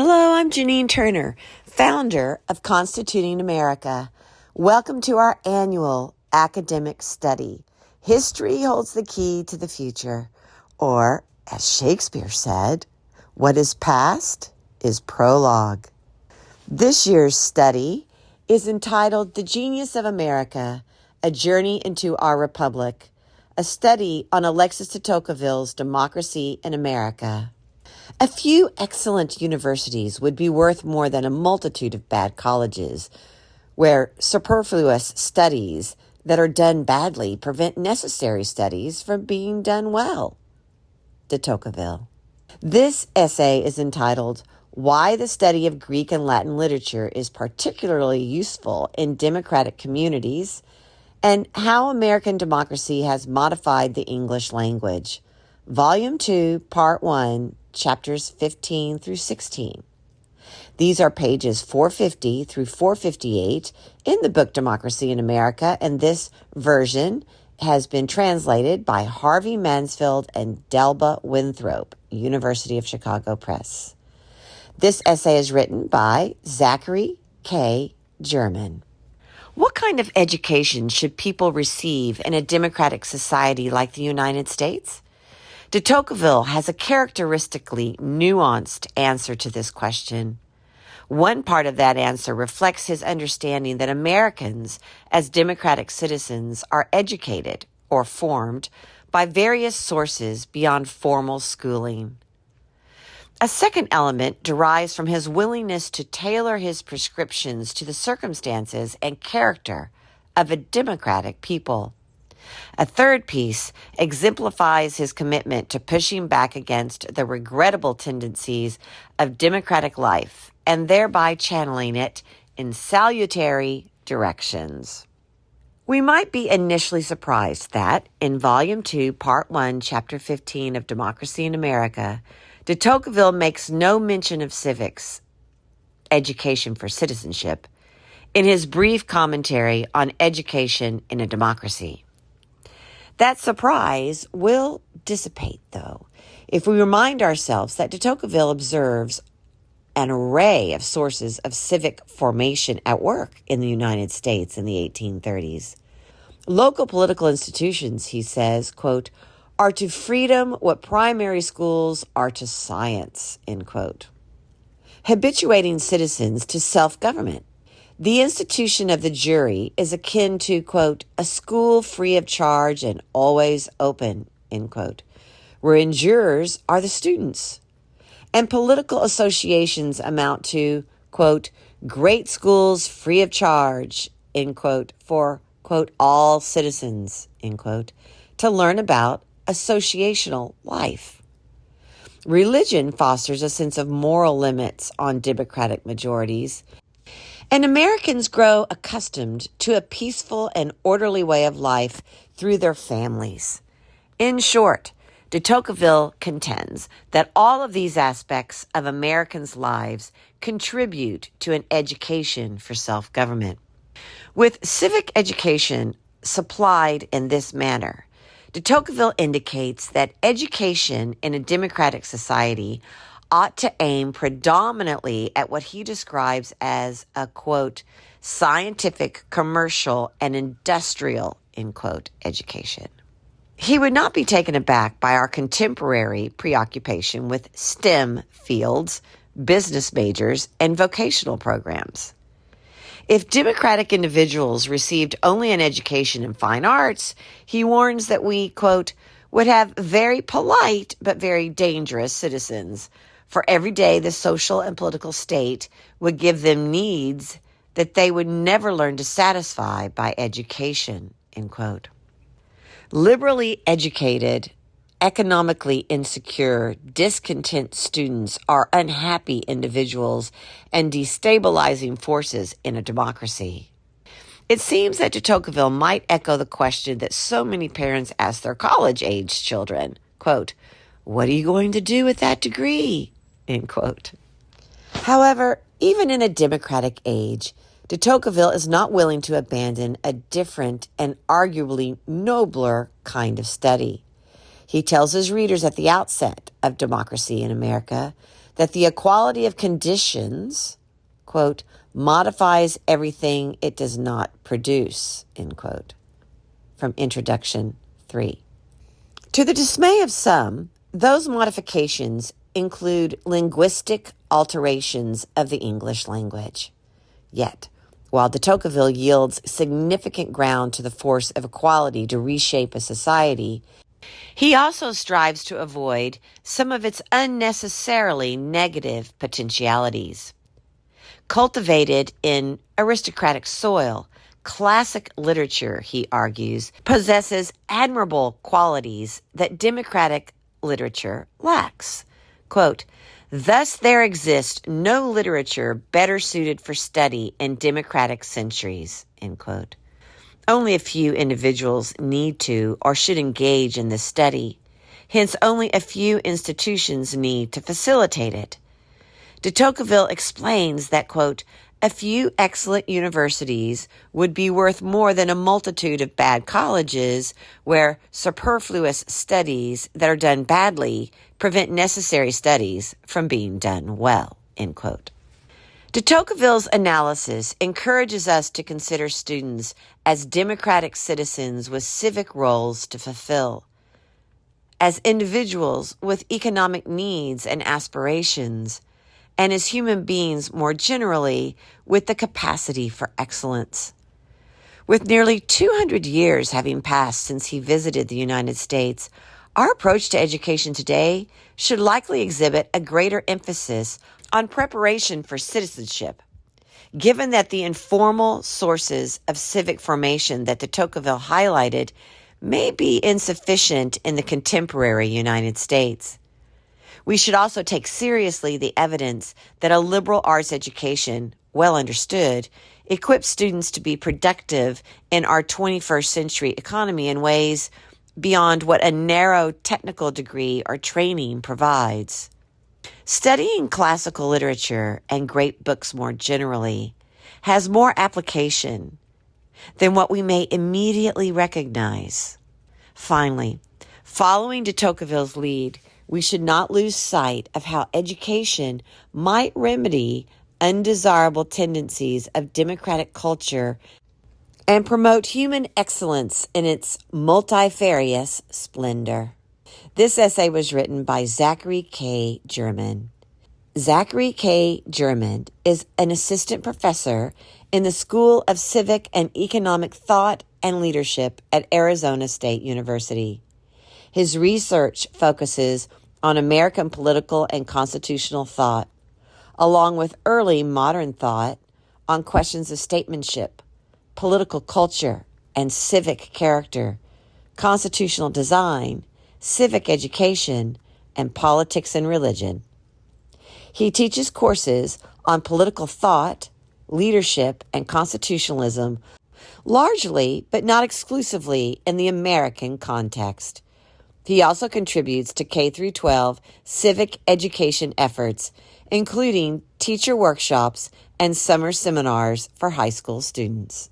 Hello, I'm Janine Turner, founder of Constituting America. Welcome to our annual academic study. History holds the key to the future. Or, as Shakespeare said, what is past is prologue. This year's study is entitled The Genius of America, A Journey into Our Republic, a study on Alexis De Tocqueville's Democracy in America. A few excellent universities would be worth more than a multitude of bad colleges, where superfluous studies that are done badly prevent necessary studies from being done well. De Tocqueville. This essay is entitled, Why the Study of Greek and Latin Literature is Particularly Useful in Democratic Communities, and How American Democracy Has Modified the English Language. Volume 2, Part 1, Chapters 15 through 16. These are pages 450 through 458 in the book Democracy in America, and this version has been translated by Harvey, Mansfield, and Delba, Winthrop, University of Chicago Press. This essay is written by Zachary German. What kind of education should people receive in a democratic society like the United States? De Tocqueville has a characteristically nuanced answer to this question. One part of that answer reflects his understanding that Americans, as democratic citizens, are educated or formed by various sources beyond formal schooling. A second element derives from his willingness to tailor his prescriptions to the circumstances and character of a democratic people. A third piece exemplifies his commitment to pushing back against the regrettable tendencies of democratic life and thereby channeling it in salutary directions. We might be initially surprised that, in Volume 2, Part 1, Chapter 15 of Democracy in America, de Tocqueville makes no mention of civics, education for citizenship, in his brief commentary on education in a democracy. That surprise will dissipate, though, if we remind ourselves that de Tocqueville observes an array of sources of civic formation at work in the United States in the 1830s. Local political institutions, he says, quote, are to freedom what primary schools are to science, end quote. Habituating citizens to self-government. The institution of the jury is akin to, quote, a school free of charge and always open, end quote, wherein jurors are the students. And political associations amount to, quote, great schools free of charge, end quote, for, quote, all citizens, end quote, to learn about associational life. Religion fosters a sense of moral limits on democratic majorities, and Americans grow accustomed to a peaceful and orderly way of life through their families. In short, de Tocqueville contends that all of these aspects of Americans' lives contribute to an education for self-government. With civic education supplied in this manner, de Tocqueville indicates that education in a democratic society ought to aim predominantly at what he describes as a, quote, scientific, commercial, and industrial, end quote, education. He would not be taken aback by our contemporary preoccupation with STEM fields, business majors, and vocational programs. If democratic individuals received only an education in fine arts, he warns that we, quote, would have very polite but very dangerous citizens, for every day the social and political state would give them needs that they would never learn to satisfy by education, end quote. Liberally educated, economically insecure, discontent students are unhappy individuals and destabilizing forces in a democracy. It seems that de Tocqueville might echo the question that so many parents ask their college-age children, quote, what are you going to do with that degree? End quote. However, even in a democratic age, de Tocqueville is not willing to abandon a different and arguably nobler kind of study. He tells his readers at the outset of Democracy in America that the equality of conditions, quote, modifies everything it does not produce, end quote, from Introduction 3. To the dismay of some, those modifications include linguistic alterations of the English language. Yet, while de Tocqueville yields significant ground to the force of equality to reshape a society, he also strives to avoid some of its unnecessarily negative potentialities. Cultivated in aristocratic soil, classic literature, he argues, possesses admirable qualities that democratic literature lacks. Quote, thus there exists no literature better suited for study in democratic centuries, end quote. Only a few individuals need to or should engage in this study. Hence, only a few institutions need to facilitate it. De Tocqueville explains that, quote, a few excellent universities would be worth more than a multitude of bad colleges where superfluous studies that are done badly prevent necessary studies from being done well, end quote. De Tocqueville's analysis encourages us to consider students as democratic citizens with civic roles to fulfill, as individuals with economic needs and aspirations, and as human beings more generally with the capacity for excellence. With nearly 200 years having passed since he visited the United States, our approach to education today should likely exhibit a greater emphasis on preparation for citizenship, given that the informal sources of civic formation that de Tocqueville highlighted may be insufficient in the contemporary United States. We should also take seriously the evidence that a liberal arts education, well understood, equips students to be productive in our 21st century economy in ways beyond what a narrow technical degree or training provides. Studying classical literature and great books more generally has more application than what we may immediately recognize. Finally, following de Tocqueville's lead, we should not lose sight of how education might remedy undesirable tendencies of democratic culture and promote human excellence in its multifarious splendor. This essay was written by Zachary K. German. Zachary K. German is an assistant professor in the School of Civic and Economic Thought and Leadership at Arizona State University. His research focuses on American political and constitutional thought, along with early modern thought on questions of statesmanship, political culture and civic character, constitutional design, civic education, and politics and religion. He teaches courses on political thought, leadership, and constitutionalism, largely but not exclusively in the American context. He also contributes to K-12 civic education efforts, including teacher workshops and summer seminars for high school students.